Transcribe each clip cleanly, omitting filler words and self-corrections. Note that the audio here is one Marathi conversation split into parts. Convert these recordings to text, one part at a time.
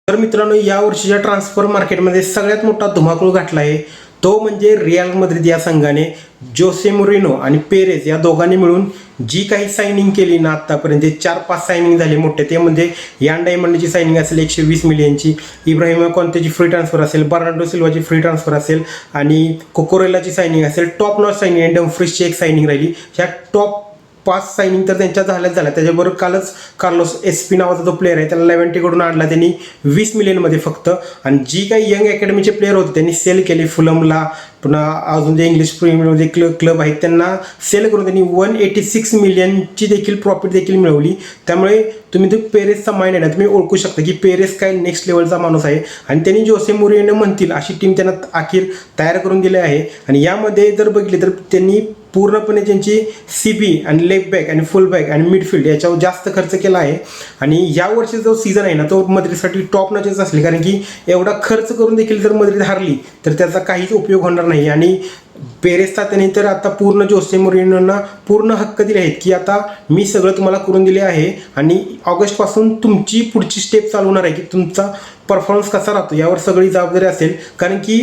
तर मित्रांनो, या वर्षीच्या ट्रान्सफर मार्केटमध्ये सगळ्यात मोठा धुमाकूळ घातला आहे तो म्हणजे रिअल माद्रिद या संघाने जोसे मोरिनो आणि पेरेज या दोघांनी मिळून जी काही सायनिंग केली ना आतापर्यंत 4-5 सायनिंग झाले मोठे, ते म्हणजे यान डायमंडची सायनिंग असेल 120 मिलियनची, इब्राहिमा कोंतेची फ्री ट्रान्सफर असेल, बर्नार्डो सिल्वाची फ्री ट्रान्सफर असेल आणि कोकोरेलाची सायनिंग असेल, टॉप नॉच सायनिंग आणि डमफ्रीजची एक सायनिंग राहिली. ह्या टॉप 5 सायनिंग तर त्यांच्या झाल्या. त्याच्याबरोबर कालच कार्लोस एसपी नावाचा जो प्लेअर आहे त्याला लेव्हन्टीकडून आणला त्यांनी 20 मिलियनमध्ये फक्त. आणि जी काही यंग अकॅडमीचे प्लेअर होते त्यांनी सेल केले फुलमला, पुन्हा अजून जे इंग्लिश प्रीमियरमध्ये क्लब आहेत त्यांना सेल करून त्यांनी 186 मिलियनची देखील प्रॉफिट देखील मिळवली. त्यामुळे तुम्ही तो पेरेसचा माइंड आहे ना, तुम्ही ओळखू शकता की पेरेस काय नेक्स्ट लेवलचा माणूस आहे आणि त्यांनी जोसे मोरिनो म्हणतील अशी टीम त्यांना अखेर तयार करून दिली आहे. आणि यामध्ये जर बघितले तर त्यांनी पूर्णपणे त्यांची सीबी आणि लेफ्ट बॅक आणि फुल बॅक आणि मिडफिल्ड याच्यावर जास्त खर्च केला आहे. आणि या वर्षीचा जो सीझन आहे ना तो मद्रिदसाठी टॉप नॉचच असले, कारण की एवढा खर्च करून देखील जर मद्रिद हारली तर त्याचा काहीच उपयोग होणार नाही. आणि पेरेसचा त्याने तर आता पूर्ण जोसे मोरिनोंना पूर्ण हक्क दिले आहेत की आता मी सगळं तुम्हाला करून दिले आहे आणि ऑगस्टपासून तुमची पुढची स्टेप चालू होणार आहे की तुमचा परफॉर्मन्स कसा राहतो यावर सगळी जबाबदारी असेल. कारण की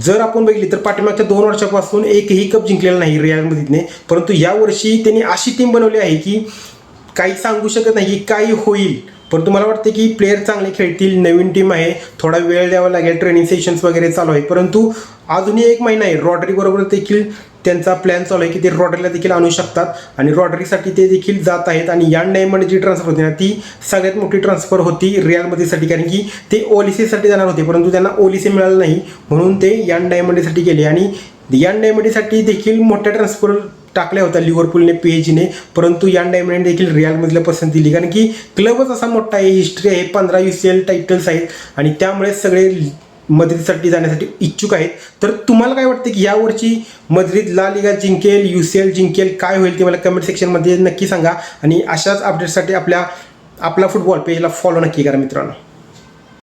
जर आपण बघितली तर पाठीमागच्या 2 वर्षापासून एकही कप जिंकलेला नाही रिअल माद्रिदने, परंतु यावर्षी त्यांनी अशी टीम बनवली आहे की काही सांगू शकत नाही की काही होईल. पण तुम्हाला वाटते की प्लेयर चांगले खेळतील, नवीन टीम आहे, थोडा वेळ द्यावा लागेल, ट्रेनिंग सेशन्स वगैरे चालू आहे, परंतु अजूनही 1 महिना आहे. रॉड्री बरोबर देखील त्यांचा प्लॅन चालू आहे की ते रॉड्रीला देखील आणू शकतात आणि रॉड्रीसाठी ते देखील जात आहेत. आणि यान डायमंड जी ट्रान्सफर होती ना ती सगळ्यात मोठी ट्रान्सफर होती रिअल माद्रिदसाठी, कारण की ते ओलिसेसाठी जाणार होते परंतु त्यांना ओलिसे मिळालं नाही म्हणून ते यान डायमंडसाठी गेले. आणि यान डायमंडसाठी देखील मोठ्या ट्रान्सफर टाकल्या होत्या लिव्हरपूलने, पीएसजीने, परंतु यान डायमंडने देखील रिअल माद्रिदला पसंत दिली, कारण की क्लबच असा मोठा आहे, हिस्ट्री आहे, 15 UCL टायटल्स आहेत आणि त्यामुळे सगळे माद्रिदसाठी जाण्यासाठी इच्छुक आहेत. तर तुम्हाला काय वाटतं की यावर्षी माद्रिद ला लिगा जिंकेल, UCL जिंकेल, काय होईल ते मला कमेंट सेक्शनमध्ये नक्की सांगा. आणि अशाच अपडेट्ससाठी आपला फुटबॉल पेजला फॉलो नक्की करा मित्रांनो.